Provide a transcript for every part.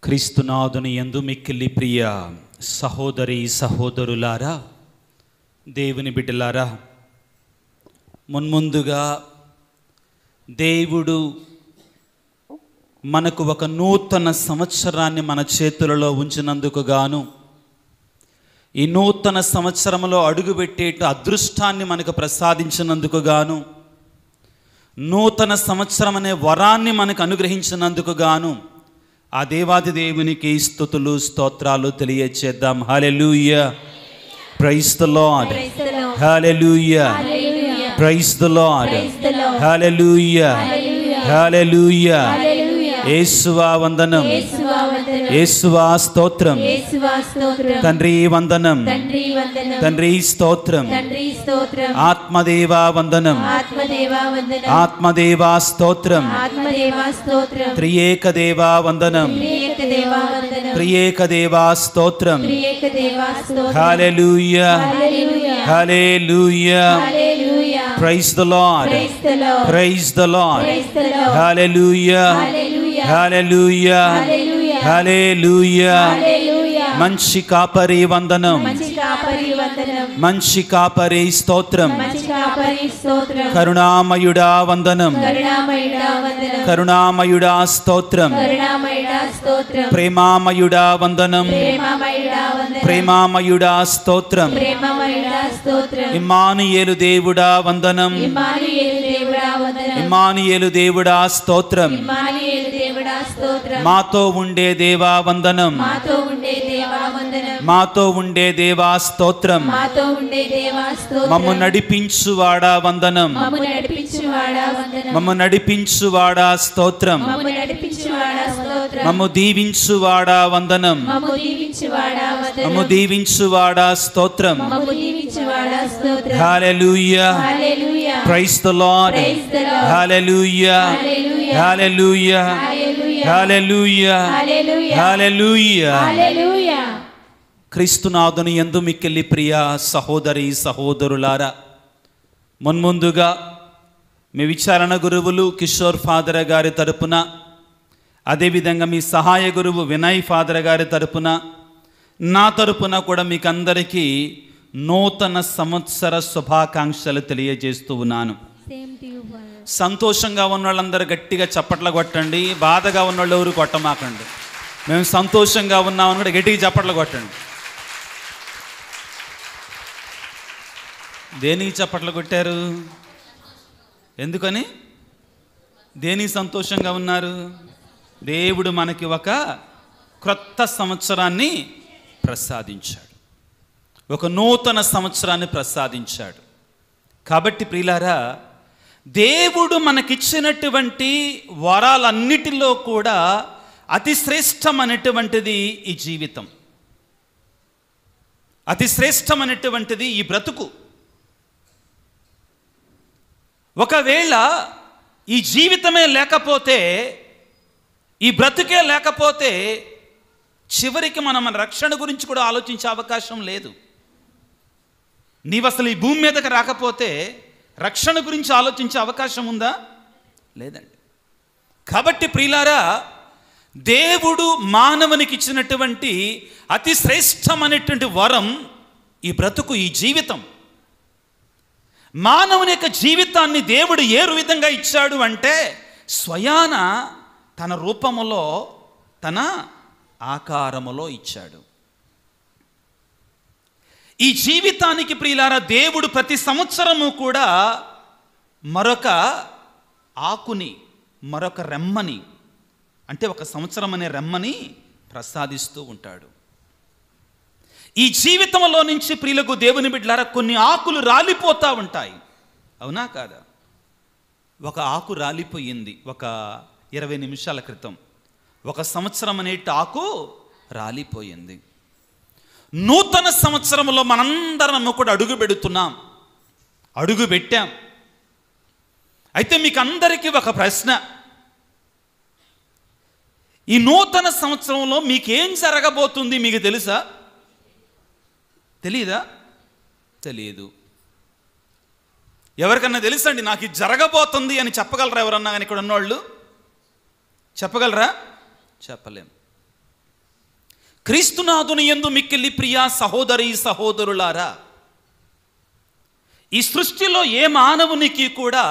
క్రీస్తునాథుని యందు మిక్కిలి ప్రియ సహోదరి సహోదరులారా, దేవుని బిడ్డలారా, మున్ముందుగా దేవుడు మనకు ఒక నూతన సంవత్సరాన్ని మన చేతులలో ఉంచినందుకు గాను, ఈ నూతన సంవత్సరంలో అడుగుపెట్టేట అదృష్టాన్ని మనకు ప్రసాదించినందుకు గాను, నూతన సంవత్సరం అనే వరాన్ని మనకు అనుగ్రహించినందుకు గాను ఆ దేవాది దేవునికి స్తుతులు స్తోత్రాలు తెలియచేద్దాం. Hallelujah, praise the Lord, hallelujah, praise the Lord, hallelujah, hallelujah. యేసువా వందనం, యేసువా స్తోత్రం, తండ్రి వందనం, తండ్రి స్తోత్రం, ఆత్మదేవా వందనం, ఆత్మదేవా స్తోత్రం, త్రియేక దేవా వందనం, త్రియేక దేవా స్తోత్రం. Hallelujah, hallelujah, praise the Lord, praise the Lord, hallelujah, hallelujah, hallelujah. మంచి కాపరి వందనం, మంచి కాపరి స్తోత్రం, కరుణామయుడా వందనం, కరుణామయుడా స్తోత్రం, ప్రేమామయుడా వందనం, ప్రేమామయుడా స్తోత్రం, ఇమ్మానుయేలు దేవుడా వందనం, ఇమ్మానుయేలు దేవుడా స్తోత్రం, మాతో ఉండే దేవా వందనం, మాతో ఉండే దేవా స్తోత్రం, మమ్ము నడిపించువాడా వందనం, మమ్ము నడిపించువాడా స్తోత్రం, మమ్ము దీవించువాడా వందనం, మమ్ము దీవించువాడా స్తోత్రం. హల్లెలూయా, praise the Lord, hallelujah, hallelujah, hallelujah, హల్లెలూయా. క్రీస్తునాథుని యందు మిక్కిలి ప్రియ సహోదరి సహోదరులారా, మున్ముందుగా మీ విచారణ గురువులు కిషోర్ ఫాదర్ గారి తరపున, అదేవిధంగా మీ సహాయ గురువు వినయ్ ఫాదర్ గారి తరపున, నా తరపున కూడా మీకు అందరికీ నూతన సంవత్సర శుభాకాంక్షలు తెలియజేస్తూ ఉన్నాను. సంతోషంగా ఉన్న వాళ్ళందరూ గట్టిగా చప్పట్లు కొట్టండి, బాధగా ఉన్న వాళ్ళు ఎవరు కొట్టమాకండి. మేము సంతోషంగా ఉన్నామని కూడా గట్టిగా చప్పట్లు కొట్టండి. దేనికి చప్పట్లు కొట్టారు? ఎందుకని? దేనికి సంతోషంగా ఉన్నారు? దేవుడు మనకి ఒక క్రొత్త సంవత్సరాన్ని ప్రసాదించాడు, ఒక నూతన సంవత్సరాన్ని ప్రసాదించాడు. కాబట్టి ప్రియులారా, దేవుడు మనకిచ్చినటువంటి వరాలన్నిటిలో కూడా అతి శ్రేష్టమైనటువంటిది ఈ జీవితం, అతి శ్రేష్టమైనటువంటిది ఈ బ్రతుకు. ఒకవేళ ఈ జీవితమే లేకపోతే, ఈ బ్రతుకే లేకపోతే, చివరికి మనం మన రక్షణ గురించి కూడా ఆలోచించే అవకాశం లేదు. నీవు అసలు ఈ భూమి మీదకి రాకపోతే రక్షణ గురించి ఆలోచించే అవకాశం ఉందా? లేదండి. కాబట్టి ప్రియులారా, దేవుడు మానవునికి ఇచ్చినటువంటి అతి శ్రేష్టమైనటువంటి వరం ఈ బ్రతుకు, ఈ జీవితం. మానవుని యొక్క జీవితాన్ని దేవుడు ఏ విధంగా ఇచ్చాడు అంటే, స్వయాన తన రూపములో, తన ఆకారములో ఇచ్చాడు. ఈ జీవితానికి ప్రియులారా, దేవుడు ప్రతి సంవత్సరము కూడా మరొక ఆకుని, మరొక రెమ్మని, అంటే ఒక సంవత్సరం అనే రెమ్మని ప్రసాదిస్తూ ఉంటాడు. ఈ జీవితంలో నుంచి ప్రియులకు దేవుని బిడ్డలారా కొన్ని ఆకులు రాలిపోతూ ఉంటాయి, అవునా కాదా? ఒక ఆకు రాలిపోయింది ఒక 20 నిమిషాల క్రితం. ఒక సంవత్సరం అనే ఆకు రాలిపోయింది. నూతన సంవత్సరంలో మనందరం కూడా అడుగు పెడుతున్నాం, అడుగు పెట్టాం. అయితే మీకు అందరికీ ఒక ప్రశ్న, ఈ నూతన సంవత్సరంలో మీకేం జరగబోతుంది మీకు తెలుసా? తెలీదా? తెలియదు. ఎవరికన్నా తెలుసండి నాకు ఇది జరగబోతుంది అని చెప్పగలరా? ఎవరన్నా కానీ ఇక్కడ ఉన్నవాళ్ళు చెప్పగలరా? చెప్పలేం. క్రీస్తునాథుని యందు మిక్కిలి ప్రియ సహోదరి సహోదరులారా, ఈ సృష్టిలో ఏ మానవునికి కూడా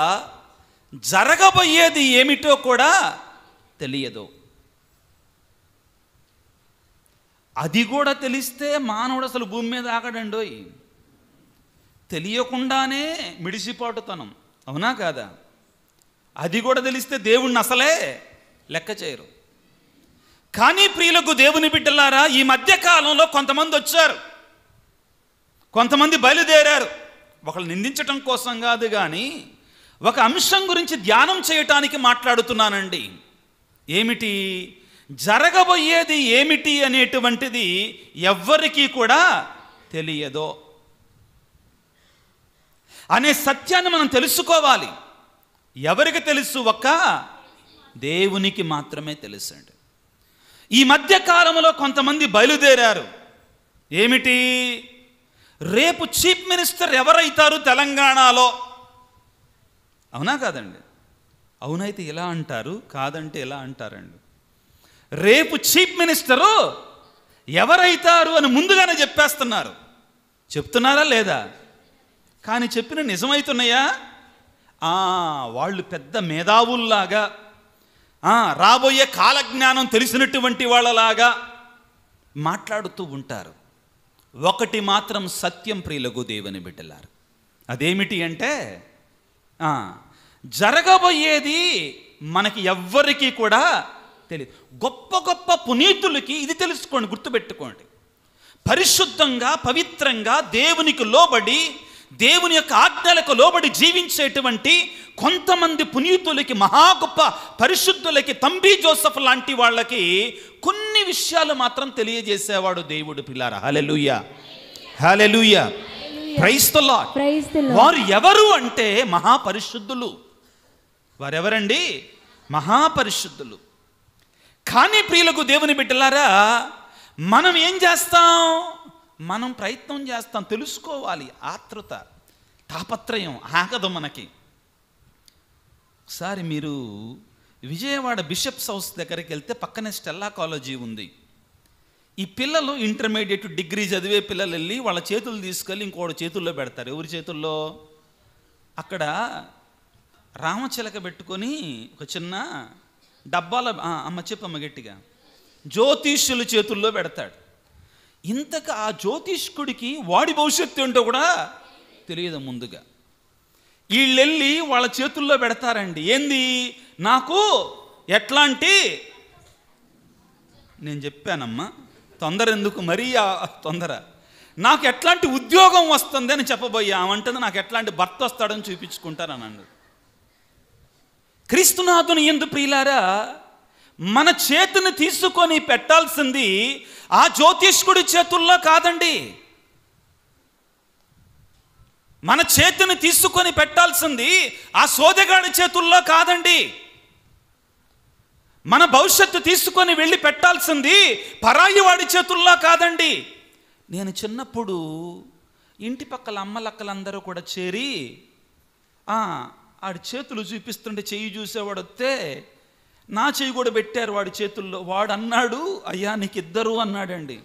జరగబోయేది ఏమిటో కూడా తెలియదు. అది కూడా తెలిస్తే మానవుడు అసలు భూమి మీద ఆగడండోయ్. తెలియకుండానే మిడిసిపాటుతనం, అవునా కాదా? అది కూడా తెలిస్తే దేవుణ్ణి అసలే లెక్క చేయరు. కానీ ప్రియులకు దేవుని బిడ్డలారా, ఈ మధ్యకాలంలో కొంతమంది వచ్చారు, కొంతమంది బయలుదేరారు. ఒకళ్ళు నిందించటం కోసం కాదు, కానీ ఒక అంశం గురించి ధ్యానం చేయటానికి మాట్లాడుతున్నానండి. ఏమిటి? జరగబోయేది ఏమిటి అనేటువంటిది ఎవ్వరికీ కూడా తెలియదో అనే సత్యాన్ని మనం తెలుసుకోవాలి. ఎవరికి తెలుసు? ఒక్క దేవునికి మాత్రమే తెలుసండి. ఈ మధ్య కాలంలో కొంతమంది బయలుదేరారు. ఏమిటి? రేపు చీఫ్ మినిస్టర్ ఎవరైతారు తెలంగాణలో? అవునా కాదండి? అవునైతే ఇలా అంటారు, కాదంటే ఎలా అంటారండి? రేపు చీఫ్ మినిస్టరు ఎవరైతారు అని ముందుగానే చెప్పేస్తున్నారు. చెప్తున్నారా లేదా? కానీ చెప్పిన నిజమవుతున్నాయా? వాళ్ళు పెద్ద మేధావుల్లాగా, రాబోయే కాలజ్ఞానం తెలిసినటువంటి వాళ్ళలాగా మాట్లాడుతూ ఉంటారు. ఒకటి మాత్రం సత్యం ప్రియులకు దేవుని బిడ్డలారు. అదేమిటి అంటే, జరగబోయేది మనకి ఎవ్వరికీ కూడా తెలియదు. గొప్ప గొప్ప పునీతులకి ఇది తెలుసుకోండి, గుర్తుపెట్టుకోండి. పరిశుద్ధంగా పవిత్రంగా దేవునికి లోబడి, దేవుని యొక్క ఆజ్ఞలకు లోబడి జీవించేటువంటి కొంతమంది పునీతులకి, మహా గొప్ప పరిశుద్ధులకి, తంబి జోసెఫ్ లాంటి వాళ్ళకి కొన్ని విషయాలు మాత్రం తెలియజేసేవాడు దేవుడు. పిల్లారా, హల్లెలూయా, హల్లెలూయా, ప్రైజ్ ది లార్డ్. వారు ఎవరు అంటే మహాపరిశుద్ధులు. వారెవరండి? మహాపరిశుద్ధులు. కానీ ప్రియులకు దేవుని బిడ్డలారా, మనం ఏం చేస్తాం? మనం ప్రయత్నం చేస్తాం, తెలుసుకోవాలి. ఆతృత, తాపత్రయం ఆగదు మనకి. ఒకసారి మీరు విజయవాడ బిషప్స్ హౌస్ దగ్గరికి వెళ్తే పక్కనే స్టెల్లా కాలేజీ ఉంది. ఈ పిల్లలు ఇంటర్మీడియట్ డిగ్రీ చదివే పిల్లలు వెళ్ళి వాళ్ళ చేతులు తీసుకెళ్ళి ఇంకోటి చేతుల్లో పెడతారు. ఎవరి చేతుల్లో? అక్కడ రామచిలక పెట్టుకొని ఒక చిన్న డబ్బాల, అమ్మ చెప్పమ్మ గట్టిగా, జ్యోతిష్యుల చేతుల్లో పెడతాడు. ఇంతకు ఆ జ్యోతిష్కుడికి వాడి భవిష్యత్తు ఏంటో కూడా తెలియదు ముందుగా. వీళ్ళెళ్ళి వాళ్ళ చేతుల్లో పెడతారండి. ఏంది? నాకు ఎట్లాంటి, నేను చెప్పానమ్మా, తొందర ఎందుకు మరీ తొందర, నాకు ఎట్లాంటి ఉద్యోగం వస్తుంది అని చెప్పబోయా. ఆమంటుంది నాకు ఎట్లాంటి భర్త వస్తాడని చూపించుకుంటారని అన్నాడు. క్రీస్తునాథుని యందు ప్రియులారా, మన చేతిని తీసుకొని పెట్టాల్సింది ఆ జ్యోతిష్కుడి చేతుల్లో కాదండి. మన చేతిని తీసుకొని పెట్టాల్సింది ఆ సోదెగాడి చేతుల్లో కాదండి. మన భవిష్యత్తు తీసుకొని వెళ్ళి పెట్టాల్సింది పరాయి వాడి చేతుల్లో కాదండి. నేను చిన్నప్పుడు ఇంటి పక్కల అమ్మలక్కలందరూ కూడా చేరి ఆడి చేతులు చూపిస్తుంటే చెయ్యి చూసేవాడు వస్తే నా చెయ్యి కూడా పెట్టారు వాడి చేతుల్లో. వాడు అన్నాడు, అయ్యా నీకు ఇద్దరు అన్నాడండి.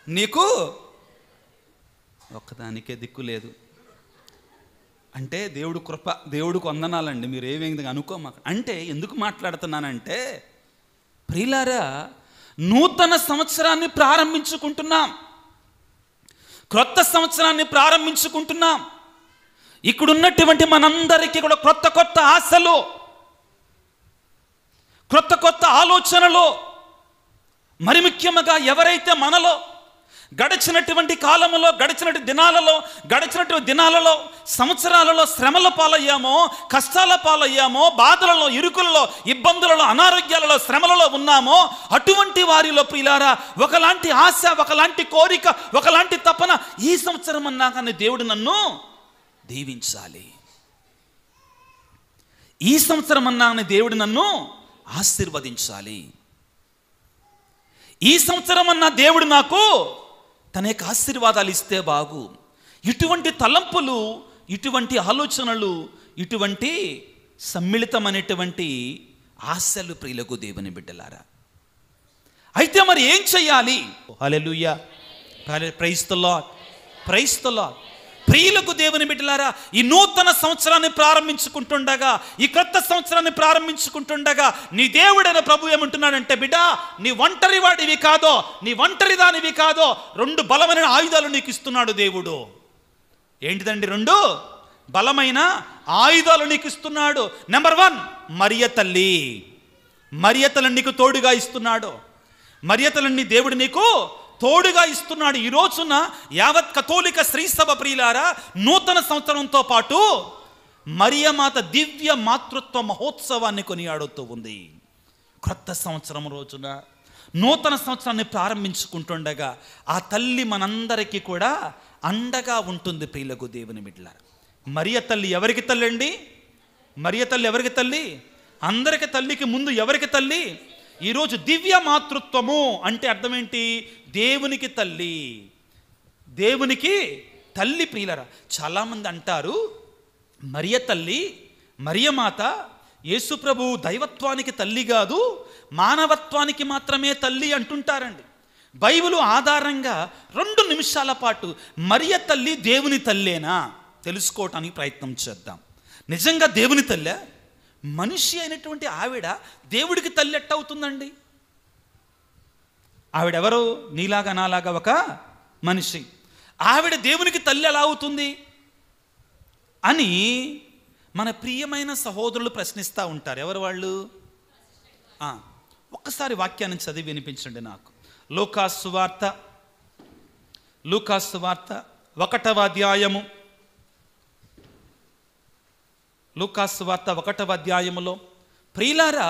నీకు ఒక్కదానికే దిక్కు లేదు అంటే దేవుడు కృప, దేవుడికి వందనాలండి. మీరు ఏ విధంగా అనుకోమాక. అంటే ఎందుకు మాట్లాడుతున్నానంటే ప్రియులారా, నూతన సంవత్సరాన్ని ప్రారంభించుకుంటున్నాం, క్రొత్త సంవత్సరాన్ని ప్రారంభించుకుంటున్నాం. ఇక్కడున్నటువంటి మనందరికీ కూడా క్రొత్త కొత్త ఆశలు, క్రొత్త కొత్త ఆలోచనలు, మరి ముఖ్యంగా ఎవరైతే మనలో గడిచినటువంటి కాలంలో, గడిచినటువంటి దినాలలో సంవత్సరాలలో శ్రమల పాలయ్యామో, కష్టాల పాలయ్యామో, బాధలలో, ఇరుకులలో, ఇబ్బందులలో, అనారోగ్యాలలో, శ్రమలలో ఉన్నామో, అటువంటి వారిలో ప్రియులారా ఒకలాంటి ఆశ, ఒకలాంటి కోరిక, ఒకలాంటి తపన, ఈ సంవత్సరం అన్నా కానీ దేవుడు నన్ను దీవించాలి, ఈ సంవత్సరం అన్నా కానీ దేవుడు నన్ను ఆశీర్వదించాలి, ఈ సంవత్సరం అన్నా దేవుడు నాకు తన యొక్క ఆశీర్వాదాలు ఇస్తే బాగు. ఇటువంటి తలంపులు, ఇటువంటి ఆలోచనలు, ఇటువంటి సమ్మిళితమైనటువంటి ఆశలు ప్రియులకు దేవుని బిడ్డలారా. అయితే మరి ఏం చెయ్యాలి? Hallelujah, praise the Lord, praise the Lord. ప్రియులకు దేవుని బిడ్డలారా, ఈ నూతన సంవత్సరాన్ని ప్రారంభించుకుంటుండగా, ఈ కొత్త సంవత్సరాన్ని ప్రారంభించుకుంటుండగా నీ దేవుడైన ప్రభు ఏమంటున్నాడంటే, బిడ్డ నీ ఒంటరి వాడివి కాదో, నీ ఒంటరి దానివి కాదో, 2 బలమైన ఆయుధాలు నీకు ఇస్తున్నాడు దేవుడు. ఏంటిదండి? 2 బలమైన ఆయుధాలు నీకు ఇస్తున్నాడు. నెంబర్ 1 మరియ తల్లి. మరియ తల్లిని నీకు తోడుగా ఇస్తున్నాడు. మరియ తల్లిని దేవుడు నీకు తోడుగా ఇస్తున్నాడు. ఈ రోజున యావత్ కథోలిక శ్రీ సభ ప్రియులారా, నూతన సంవత్సరంతో పాటు మరియమాత దివ్య మాతృత్వ మహోత్సవాన్ని కొనియాడుతూ ఉంది. క్రొత్త సంవత్సరం రోజున నూతన సంవత్సరాన్ని ప్రారంభించుకుంటుండగా ఆ తల్లి మనందరికీ కూడా అండగా ఉంటుంది. ప్రియులకు దేవుని బిడ్డలారా, మరియ తల్లి ఎవరికి తల్లి అండి? మరియ తల్లి ఎవరికి తల్లి? అందరికి తల్లికి ముందు ఎవరికి తల్లి? ఈరోజు దివ్య మాతృత్వము అంటే అర్థం ఏంటి? దేవునికి తల్లి, దేవునికి తల్లి. ప్రియులరా, చాలామంది అంటారు మరియ తల్లి, మరియమాత యేసు ప్రభు దైవత్వానికి తల్లి కాదు, మానవత్వానికి మాత్రమే తల్లి అంటుంటారండి. బైబిల్ ఆధారంగా 2 నిమిషాల పాటు మరియ తల్లి దేవుని తల్లేనా తెలుసుకోవటానికి ప్రయత్నం చేద్దాం. నిజంగా దేవుని తల్లే? మనిషి అయినటువంటి ఆవిడ దేవుడికి తల్లి ఎట్ట అవుతుందండి? ఆవిడెవరు? నీలాగా నాలాగా ఒక మనిషి. ఆవిడ దేవునికి తల్లి ఎలా అవుతుంది అని మన ప్రియమైన సహోదరులు ప్రశ్నిస్తూ ఉంటారు. ఎవరు వాళ్ళు? ఒక్కసారి వాక్యాన్ని చదివి వినిపించండి నాకు. లూకాసు సువార్త 1వ అధ్యాయము. లూకాసు సువార్త 1వ అధ్యాయములో ప్రియులారా,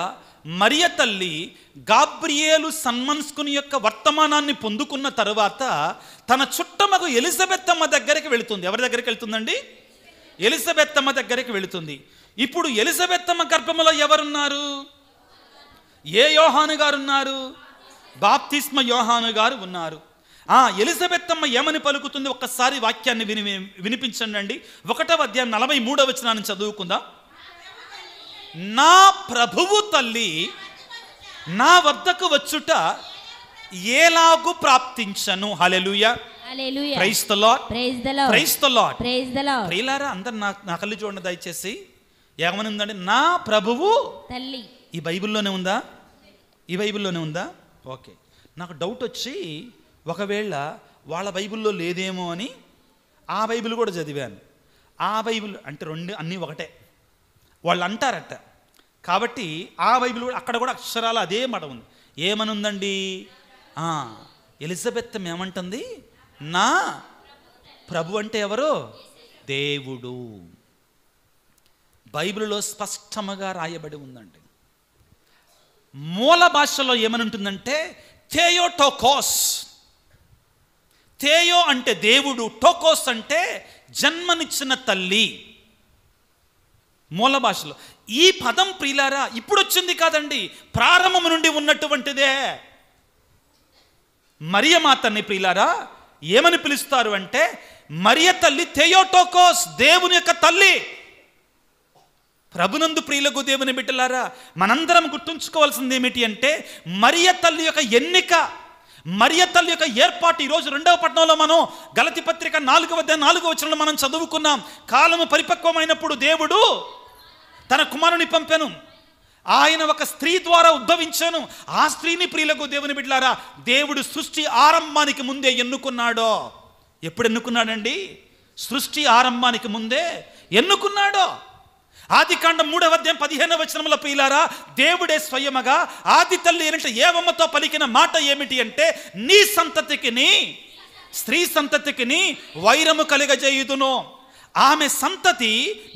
మరియ తల్లి గాబ్రియేలు సన్మన్స్కుని యొక్క వర్తమానాన్ని పొందుకున్న తరువాత తన చుట్టమగు ఎలిజబెత్తమ్మ దగ్గరికి వెళుతుంది. ఎవరి దగ్గరికి వెళ్తుందండి? ఎలిజబెత్తమ్మ దగ్గరికి వెళుతుంది. ఇప్పుడు ఎలిజబెత్తమ్మ గర్భములో ఎవరున్నారు? ఏ యోహాను గారు ఉన్నారు? బాప్తిస్మ యోహాను గారు ఉన్నారు. ఎలిజబెత్తమ్మ ఏమని పలుకుతుంది? ఒక్కసారి వాక్యాన్ని వినిపించండి. 1వ అధ్యాయం 43వ వచనాన్ని చదువుకుందాం. నా ప్రభువు తల్లి నా వద్దకు వచ్చుట ఎలాగు ప్రాప్తించను. Hallelujah, praise the Lord, praise the Lord, praise the Lord. ప్రియులారా, అందరు నా కళ్ళు చూడండి దయచేసి. ఏమని ఉందండి? నా ప్రభువు తల్లి. ఈ బైబిల్లోనే ఉందా? ఈ బైబిల్లోనే ఉందా? ఓకే. నాకు డౌట్ వచ్చి ఒకవేళ వాళ్ళ బైబిల్లో లేదేమో అని ఆ బైబిల్ కూడా చదివాను. ఆ బైబిల్ అంటే 2 అన్నీ ఒకటే వాళ్ళు అంటారట. కాబట్టి ఆ బైబిల్ అక్కడ కూడా అక్షరాలు అదే మాట ఉంది. ఏమని ఉందండి? ఎలిజబెత్ ఏమంటుంది? నా ప్రభు అంటే ఎవరు? దేవుడు. బైబిల్లో స్పష్టంగా రాయబడి ఉందండి. మూల భాషలో ఏమని ఉంటుందంటే థేయోటోకోస్. థేయో అంటే దేవుడు, టోకోస్ అంటే జన్మనిచ్చిన తల్లి. మూల భాషలో ఈ పదం ప్రియులారా ఇప్పుడు వచ్చింది కాదండి, ప్రారంభం నుండి ఉన్నటువంటిదే. మరియమాతని ప్రియులారా ఏమని పిలుస్తారు అంటే మరియ తల్లి థేయోటోకోస్, దేవుని యొక్క తల్లి. ప్రభునందు ప్రియులకు దేవుని బిడ్డలారా, మనందరం గుర్తుంచుకోవాల్సింది ఏమిటి అంటే మరియ తల్లి యొక్క ఎన్నిక, మరియ తల్లి యొక్క ఏర్పాటు. ఈరోజు 2వ పట్టణంలో మనం గలతీ పత్రిక 4వ అధ్యాయం 4వ వచనంలో మనం చదువుకున్నాం. కాలము పరిపక్వమైనప్పుడు దేవుడు తన కుమారుని పంపెను, ఆయన ఒక స్త్రీ ద్వారా ఉద్భవించాను. ఆ స్త్రీని ప్రియులకు దేవుని బిడ్డలారా దేవుడు సృష్టి ఆరంభానికి ముందే ఎన్నుకున్నాడో. ఎప్పుడు ఎన్నుకున్నాడండి? సృష్టి ఆరంభానికి ముందే ఎన్నుకున్నాడో. ఆదికాండం 3వ అధ్యాయం 15వ వచనంలో ప్రియులారా దేవుడే స్వయముగా ఆది తల్లి అంటే ఏవమ్మతో పలికిన మాట ఏమిటి అంటే నీ సంతతికిని, స్త్రీ సంతతికిని వైరము కలుగజేయుదును, ఆమె సంతతి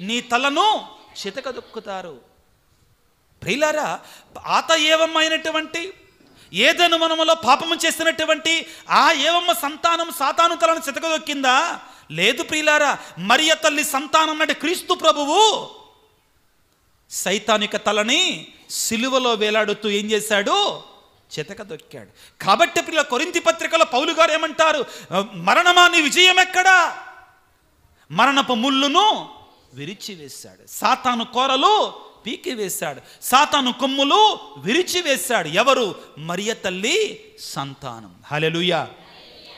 నీ తలను చితకదొక్కుతారు. ప్రియులారా, ఆత ఏవమ్మైనటువంటి ఏదెను వనములో పాపము చేసినటువంటి ఆ ఏవమ్మ సంతానం సాతాను తలను చితకదొక్కిందా? లేదు ప్రియులారా. మరియ తల్లి సంతానం అంటే క్రీస్తు ప్రభువు సైతానిక తలని సిలువలో వేలాడుతూ ఏం చేశాడు? చితకదొక్కాడు. కాబట్టి ప్రియుల కొరింథీ పత్రికలో పౌలు గారు ఏమంటారు? మరణమా నీ విజయం ఎక్కడా? మరణపు ముళ్ళును విరిచివేశాడు, సాతాను కోరలు పీకివేశాడు, సాతాను కొమ్ములు విరిచివేశాడు. ఎవరు? మరియ తల్లి సంతానం. Hallelujah,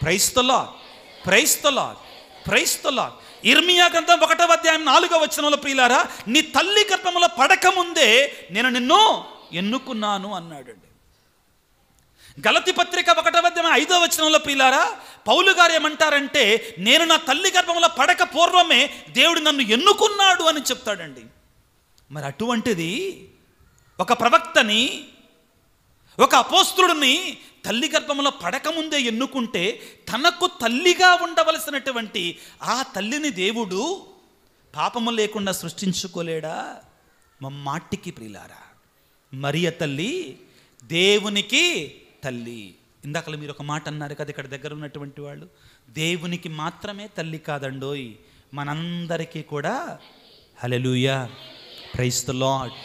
praise the Lord, praise the Lord, praise the Lord. ఇర్మియా గ్రంథం 1వ అధ్యాయం 4వ వచనంలో ప్రియులారా, నీ తల్లి గర్భములో పడకముందే నేను నిన్ను ఎన్నుకున్నాను అన్నాడండి. గలతీ పత్రిక 1వ అధ్యాయం 5వ వచనంలో ప్రియులారా, పౌలు గారు ఏమంటారంటే, నేను నా తల్లి గర్భంలో పడక పూర్వమే దేవుడు నన్ను ఎన్నుకున్నాడు అని చెప్తాడండి. మరి అటువంటిది ఒక ప్రవక్తని, ఒక అపోస్తలుడిని తల్లి గర్భంలో పడకముందే ఎన్నుకుంటే, తనకు తల్లిగా ఉండవలసినటువంటి ఆ తల్లిని దేవుడు పాపము లేకుండా సృష్టించుకోలేడా? మమ్మాటికి ప్రియులారా, మరియ తల్లి దేవునికి తల్లి. ఇందాకలా మీరు ఒక మాట అన్నారు కదా ఇక్కడ దగ్గర ఉన్నటువంటి వాళ్ళు, దేవునికి మాత్రమే తల్లి కాదండోయ్, మనందరికీ కూడా. హల్లెలూయా, praise the Lord,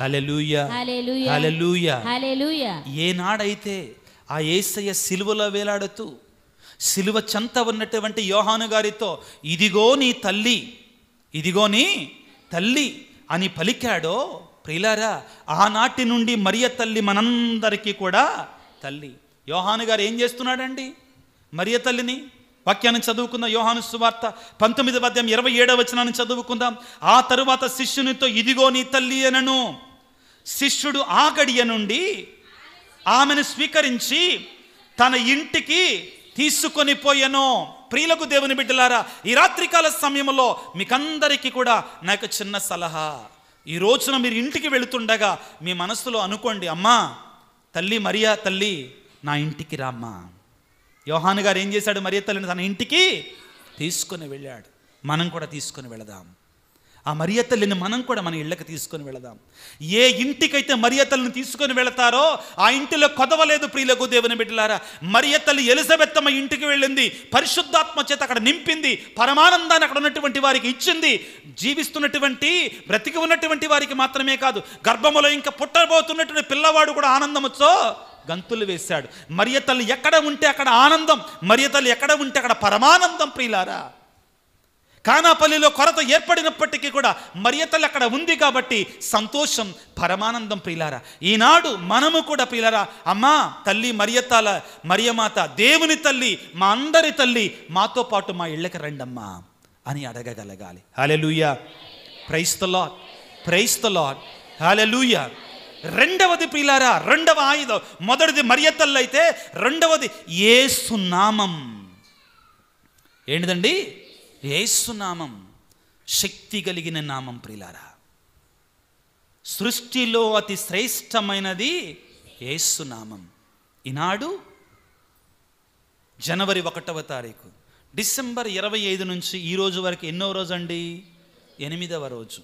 hallelujah, hallelujah, హల్లెలూయా. ఏనాడైతే ఆ యేసయ్య సిలువలో వేలాడుతూ సిలువ చెంత ఉన్నటువంటి యోహాను గారితో ఇదిగో నీ తల్లి, ఇదిగో నీ తల్లి అని పలికాడో ప్రియులారా, ఆనాటి నుండి మరియ తల్లి మనందరికీ కూడా తల్లి. యోహాను గారు ఏం చేస్తున్నాడండి? మరియ తల్లిని వాక్యాన్ని చదువుకుందాం. యోహాను సువార్త 19వ అధ్యాయం 27వ వచనాన్ని చదువుకుందాం. ఆ తరువాత శిష్యునితో ఇదిగో నీ తల్లి అనను. శిష్యుడు ఆ గడియ నుండి ఆమెను స్వీకరించి తన ఇంటికి తీసుకొని పోయెను. ప్రియులకు దేవుని బిడ్డలారా, ఈ రాత్రికాల సమయంలో మీకందరికీ కూడా నాకు చిన్న సలహా. ఈ రోజున మీరు ఇంటికి వెళుతుండగా మీ మనసులో అనుకోండి, అమ్మా తల్లి మరియా తల్లి నా ఇంటికి రామ్మా. యోహాను గారు ఏం చేశాడు? మరియ తల్లిని తన ఇంటికి తీసుకొని వెళ్ళాడు. మనం కూడా తీసుకొని వెళదాం. ఆ మరియ తల్లిని మనం కూడా మన ఇళ్ళకి తీసుకొని వెళదాం. ఏ ఇంటికైతే మరియ తల్లిని తీసుకొని వెళతారో ఆ ఇంటిలో కొదవలేదు. ప్రియులకు దేవుని బిడ్డలారా, మరియ తల్లి ఎలిజబెత్తమ్మ ఇంటికి వెళ్ళింది, పరిశుద్ధాత్మ చేత అక్కడ నింపింది, పరమానందాన్ని అక్కడ ఉన్నటువంటి వారికి ఇచ్చింది. జీవిస్తున్నటువంటి బ్రతికి ఉన్నటువంటి వారికి మాత్రమే కాదు, గర్భములో ఇంకా పుట్టబోతున్నటువంటి పిల్లవాడు కూడా ఆనందముతో గంతులు వేశాడు. మరియ తల్లి ఎక్కడ ఉంటే అక్కడ ఆనందం, మరియ తల్లి ఎక్కడ ఉంటే అక్కడ పరమానందం. ప్రియులారా, కానాపల్లిలో కొరత ఏర్పడినప్పటికీ కూడా మరియ తల్లి అక్కడ ఉంది కాబట్టి సంతోషం, పరమానందం. ప్రియులారా, ఈనాడు మనము కూడా ప్రియులారా, అమ్మా తల్లి మరియమాత దేవుని తల్లి, మా అందరి తల్లి, మాతో పాటు మా ఇళ్ళకి రండమ్మా అని అడగగలగాలి. Hallelujah, praise the Lord, praise the Lord, hallelujah. రెండవది ప్రియులారా, రెండవ ఆయుధం. మొదటిది మరియ తల్లి అయితే రెండవది యేసు నామం. ఏంటిదండి? యేసు నామం, శక్తి కలిగిన నామం. ప్రియులారా, సృష్టిలో అతి శ్రేష్టమైనది యేసు నామం. ఈనాడు జనవరి 1వ తారీఖు, డిసెంబర్ 25 నుంచి ఈ రోజు వరకు ఎన్నో రోజు అండి? 8వ రోజు.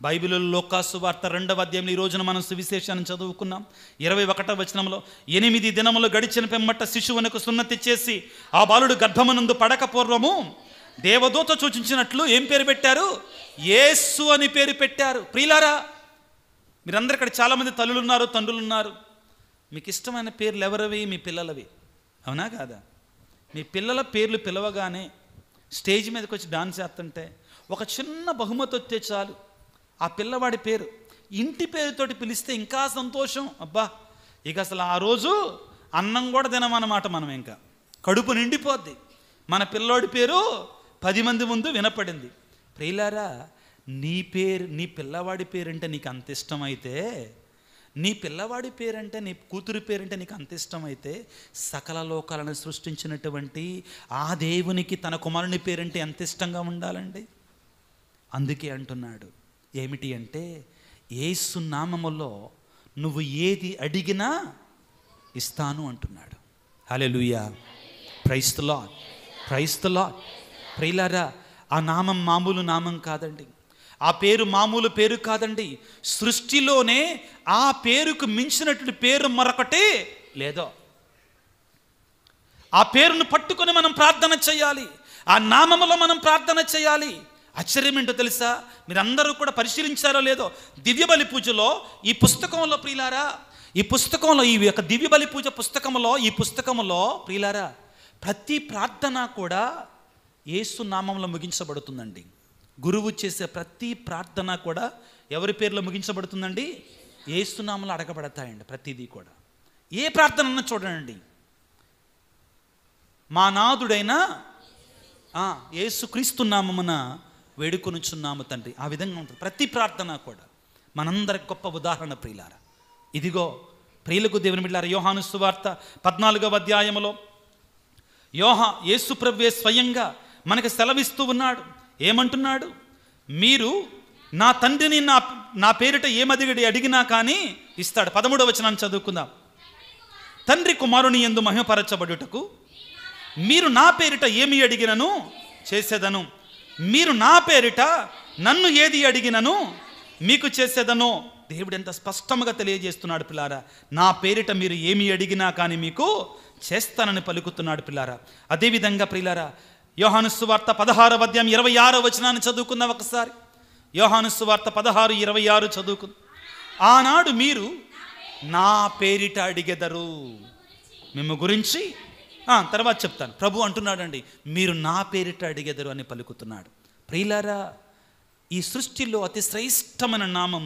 బైబిల్లో లూకాసు వార్త 2వ అధ్యాయంలో ఈ రోజున మనం సువిశేషాన్ని చదువుకున్నాం. 21వ వచనంలో 8 దినములు గడిచిన పిమ్మట శిశువునకు సున్నతి చేసి ఆ బాలుడు గర్భమునందు పడక పూర్వము దేవదూత సూచించినట్లు ఏం పేరు పెట్టారు? యేసు అని పేరు పెట్టారు. ప్రియులారా, మీరందరూ ఇక్కడ చాలామంది తల్లులు ఉన్నారు, తండ్రులు ఉన్నారు. మీకు ఇష్టమైన పేర్లు ఎవరివి? మీ పిల్లలవి, అవునా కాదా? మీ పిల్లల పేర్లు పిలవగానే స్టేజ్ మీదకి వచ్చి డాన్స్ చేస్తుంటే ఒక చిన్న బహుమతి వస్తే చాలు. ఆ పిల్లవాడి పేరు ఇంటి పేరుతోటి పిలిస్తే ఇంకా సంతోషం. అబ్బా, ఇక అసలు ఆ రోజు అన్నం కూడా తినమన్నమాట. మనం ఇంకా కడుపు నిండిపోద్ది. మన పిల్లోడి పేరు 10 మంది ముందు వినపడింది. ప్రియులారా, నీ పిల్లవాడి పేరంటే నీకు అంత ఇష్టమైతే, నీ పిల్లవాడి పేరంటే, నీ కూతురి పేరంటే నీకు అంత ఇష్టమైతే, సకల లోకాలను సృష్టించినటువంటి ఆ దేవునికి తన కుమారుని పేరంటే ఎంత ఇష్టంగా ఉండాలండి. అందుకే అంటున్నాడు, ఏమిటి అంటే, యేసు నామములో నువ్వు ఏది అడిగినా ఇస్తాను అంటున్నాడు. Hallelujah, praise the Lord, praise the Lord. ప్రియులారా, ఆ నామం మామూలు నామం కాదండి. ఆ పేరు మామూలు పేరు కాదండి. సృష్టిలోనే ఆ పేరుకు మించినటువంటి పేరు మరొకటి లేదో. ఆ పేరును పట్టుకొని మనం ప్రార్థన చేయాలి. ఆ నామములో మనం ప్రార్థన చేయాలి. ఆశ్చర్యం ఏంటో తెలుసా? మీరందరూ కూడా పరిశీలించారో లేదో, దివ్య బలి పూజలో ఈ పుస్తకంలో ప్రియులారా, ఈ పుస్తకంలో, ఈ యొక్క దివ్య బలి పూజ పుస్తకంలో, ఈ పుస్తకంలో ప్రియులారా, ప్రతి ప్రార్థన కూడా యేసు నామంలో ముగించబడుతుందండి. గురువు చేసే ప్రతి ప్రార్థన కూడా ఎవరి పేర్లో ముగించబడుతుందండి? యేసునామములో అడగబడతాయండి ప్రతిదీ కూడా. ఏ ప్రార్థన అన్నా చూడండి, మా నాథుడైన యేసుక్రీస్తు నామమున వేడుకొనుచున్నాము తండ్రి. ఆ విధంగా ఉంటుంది ప్రతి ప్రార్థన కూడా. మనందరికి గొప్ప ఉదాహరణ ప్రియులారా. ఇదిగో ప్రియులకు దేవుని బిడ్డలారా, యోహాను సువార్త 14వ అధ్యాయములో యేసు ప్రభువే స్వయంగా మనకు సెలవిస్తూ ఉన్నాడు. ఏమంటున్నాడు? మీరు నా తండ్రిని నా పేరిట ఏమదిగడి అడిగినా కానీ ఇస్తాడు. 13వ వచనాన్ని చదువుకుందాం. తండ్రి కుమారుని యందు మహిమపరచబడుటకు మీరు నా పేరిట ఏమి అడిగినను చేసేదను, మీరు నా పేరిట నన్ను ఏది అడిగినను మీకు చేసేదనో. దేవుడు ఎంత స్పష్టంగా తెలియజేస్తున్నాడు పిల్లారా. నా పేరిట మీరు ఏమి అడిగినా కానీ మీకు చేస్తానని పలుకుతున్నాడు పిల్లారా. అదేవిధంగా ప్రియులారా, యోహాను సువార్త 16వ అధ్యాయం 26వ వచనాన్ని చదువుకుందాం ఒకసారి. యోహాను సువార్త 16:26 చదువుకుందాం. ఆనాడు మీరు నా పేరిట అడిగెదరు. మేము గురించి తర్వాత చెప్తాను. ప్రభు అంటున్నాడండి, మీరు నా పేరిట అడిగెదరు అని పలుకుతున్నాడు. ప్రియులారా, ఈ సృష్టిలో అతి శ్రేష్టమైన నామం,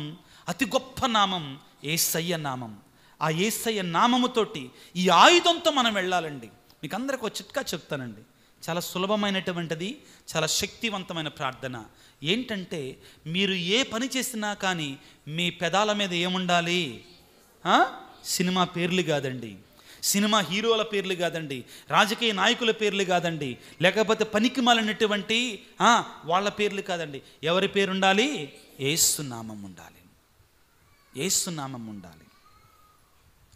అతి గొప్ప నామం యేసయ్య నామం. ఆ యేసయ్య నామముతోటి ఈ ఆయుధంతో మనం వెళ్ళాలండి. మీకు అందరికి ఒక చిట్కా చెప్తానండి. చాలా సులభమైనటువంటిది, చాలా శక్తివంతమైన ప్రార్థన. ఏంటంటే, మీరు ఏ పని చేసినా కానీ మీ పెదాల మీద ఏముండాలి? సినిమా పేర్లు కాదండి, సినిమా హీరోల పేర్లు కాదండి, రాజకీయ నాయకుల పేర్లు కాదండి, లేకపోతే పనికి మాలినటువంటి వాళ్ళ పేర్లు కాదండి. ఎవరి పేరు ఉండాలి? యేసునామం ఉండాలి. యేసునామం ఉండాలి.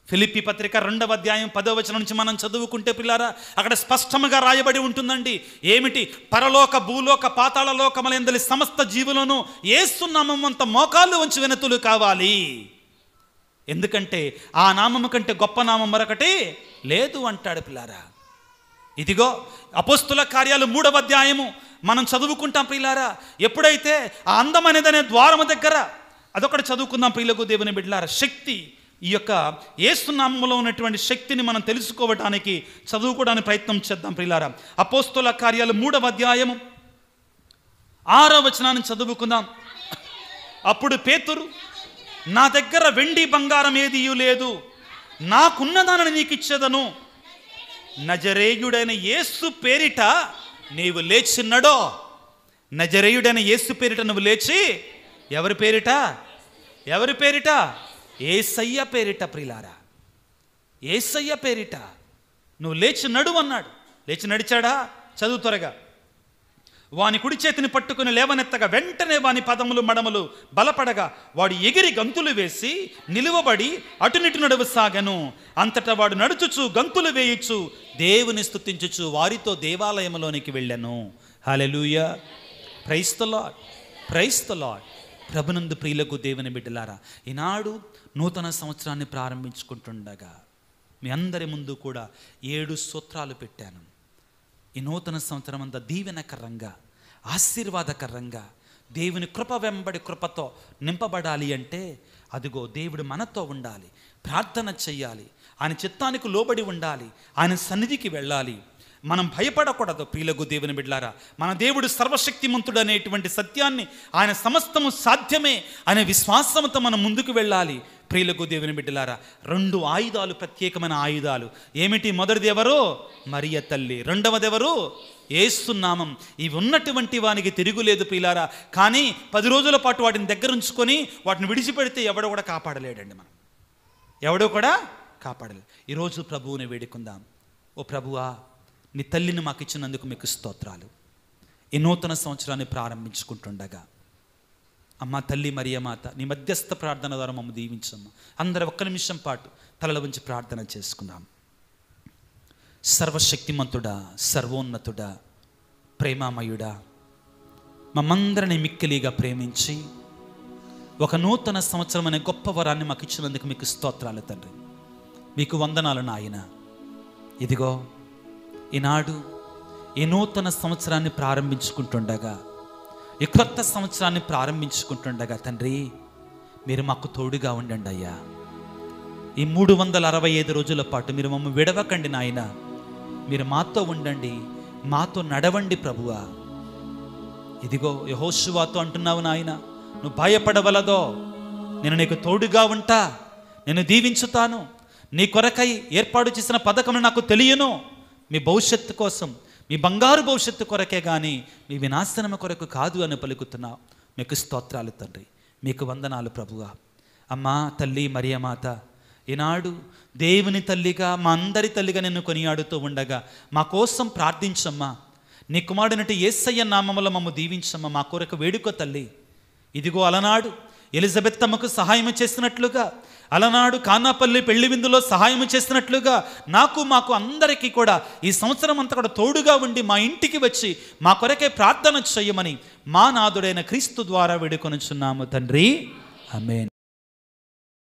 ఫిలిప్పీ పత్రిక 2వ అధ్యాయం 10వ వచనం నుంచి మనం చదువుకుంటే పిల్లారా, అక్కడ స్పష్టంగా రాయబడి ఉంటుందండి. ఏమిటి? పరలోక భూలోక పాతాళ లోకములందలి సమస్త జీవులను యేసునామం అంత మోకాళ్ళు వంచి వినతులు కావాలి. ఎందుకంటే ఆ నామము కంటే గొప్ప నామం మరొకటి లేదు అంటాడు పిల్లారా. ఇదిగో అపోస్తుల కార్యాలు 3వ అధ్యాయము మనం చదువుకుంటాం ప్రియులారా. ఎప్పుడైతే ఆ అందమనేదనే ద్వారము దగ్గర, అదొకటి చదువుకుందాం ప్రియులకు దేవుని బిడ్డలారా. శక్తి, ఈ యొక్క యేసునామములో ఉన్నటువంటి శక్తిని మనం తెలుసుకోవడానికి చదువుకోవడానికి ప్రయత్నం చేద్దాం ప్రియులారా. అపోస్తుల కార్యాలు 3వ అధ్యాయము 6వ వచనాన్ని చదువుకుందాం. అప్పుడు పేతురు, నా దగ్గర వెండి బంగారం ఏదీ లేదు, నాకున్నదానని నీకు ఇచ్చేదను. నజరేయుడైన యేసు పేరిట నీవు లేచి నడో. నజరేయుడైన యేసు పేరిట నువ్వు లేచి, ఎవరి పేరిట? ఎవరి పేరిట? యేసయ్య పేరిట ప్రియులారా. యేసయ్య పేరిట నువ్వు లేచి నడు అన్నాడు. లేచి నడిచాడా? చదువు త్వరగా. వాని కుడి చేతిని పట్టుకుని లేవనెత్తగా వెంటనే వాని పదములు మడములు బలపడగా వాడు ఎగిరి గంతులు వేసి నిలువబడి అటునిటు నడువసాగను. అంతటా వాడు నడుచుచు గంతులు వేయుచు దేవుని స్తుతించుచు వారితో దేవాలయంలోనికి వెళ్ళాను. Hallelujah, praise the Lord, praise the Lord. ప్రభునందు ప్రియులకు దేవుని బిడ్డలారా, ఈనాడు నూతన సంవత్సరాన్ని ప్రారంభించుకుంటుండగా మీ అందరి ముందు కూడా 7 సూత్రాలు పెట్టాను. ఈ నూతన సంవత్సరం అంతా దీవెనకరంగా, ఆశీర్వాదకరంగా, దేవుని కృప వెంబడి కృపతో నింపబడాలి అంటే అదిగో దేవుడు మనతో ఉండాలి, ప్రార్థన చెయ్యాలి, ఆయన చిత్తానికి లోబడి ఉండాలి, ఆయన సన్నిధికి వెళ్ళాలి. మనం భయపడకూడదు ప్రియులకు దేవుని బిడ్డలారా. మన దేవుడు సర్వశక్తిమంతుడు అనేటువంటి సత్యాన్ని, ఆయన సమస్తము సాధ్యమే అనే విశ్వాసంతో మనం ముందుకు వెళ్ళాలి ప్రియులకు దేవుని బిడ్డలారా. 2 ఆయుధాలు, ప్రత్యేకమైన ఆయుధాలు. ఏమిటి? మొదటిది ఎవరు? మరియ తల్లి. రెండవది ఎవరు? యేసునామం. ఇవి ఉన్నటువంటి వానికి తిరుగులేదు ప్రియులారా. కానీ 10 రోజుల పాటు వాటిని దగ్గర ఉంచుకొని వాటిని విడిచిపెడితే ఎవడో కూడా కాపాడలేడండి. మనం ఎవడో కూడా కాపాడలేదు. ఈరోజు ప్రభువుని వేడుకుందాం. ఓ ప్రభువా, నీ తల్లిని మాకు ఇచ్చినందుకు మీకు స్తోత్రాలు. ఈ నూతన సంవత్సరాన్ని ప్రారంభించుకుంటుండగా అమ్మ తల్లి మరియమాత, నీ మధ్యస్థ ప్రార్థన ద్వారా మమ్మల్ని దీవించమ్మ. అందరూ 1 నిమిషం పాటు తలల వంచి ప్రార్థన చేసుకుందాం. సర్వశక్తిమంతుడా, సర్వోన్నతుడా, ప్రేమామయుడా, మమ్మందరిని మిక్కిలిగా ప్రేమించి ఒక నూతన సంవత్సరం అనే గొప్ప వరాన్ని మాకు ఇచ్చినందుకు మీకు స్తోత్రాలు తండ్రి. మీకు వందనాలు నాయన. ఇదిగో ఈనాడు ఈ నూతన సంవత్సరాన్ని ప్రారంభించుకుంటుండగా, ఈ క్రొత్త సంవత్సరాన్ని ప్రారంభించుకుంటుండగా తండ్రి, మీరు మాకు తోడుగా ఉండండి అయ్యా. ఈ 365 రోజుల పాటు మీరు మమ్మల్ని విడవకండి నాయన. మీరు మాతో ఉండండి, మాతో నడవండి ప్రభువా. ఇదిగో యెహోషువతో అంటున్నావు నాయన, నువ్వు భయపడవలదో, నేను నీకు తోడుగా ఉంటా, నేను దీవించుతాను, నీ కొరకై ఏర్పాటు చేసిన పథకం నాకు తెలియను, మీ భవిష్యత్తు కోసం, మీ బంగారు భవిష్యత్తు కొరకే కానీ మీ వినాశనం కొరకు కాదు అని పలుకుతున్నావు. మీకు స్తోత్రాలు తండ్రి, మీకు వందనాలు ప్రభువా. అమ్మా తల్లి మరియమాత, ఈనాడు దేవుని తల్లిగా, మా అందరి తల్లిగా నిన్ను కొనియాడుతూ ఉండగా మా కోసం ప్రార్థించమ్మా. నీ కుమారుడినటి యేసయ్య నామములో మమ్మ దీవించమ్మా. మా కొరకు వేడుకో తల్లి. ఇదిగో అలనాడు ఎలిజబెత్ అమ్మకు సహాయం చేసినట్లుగా, అలనాడు కానాపల్లి పెళ్లి విందులో సహాయం చేసినట్లుగా మాకు అందరికీ కూడా ఈ సంవత్సరం అంతా కూడా తోడుగా ఉండి మా ఇంటికి వచ్చి మా కొరకే ప్రార్థన చేయమని మా నాథుడైన క్రీస్తు ద్వారా వేడుకొనుచున్నాము తండ్రి. ఆమేన్.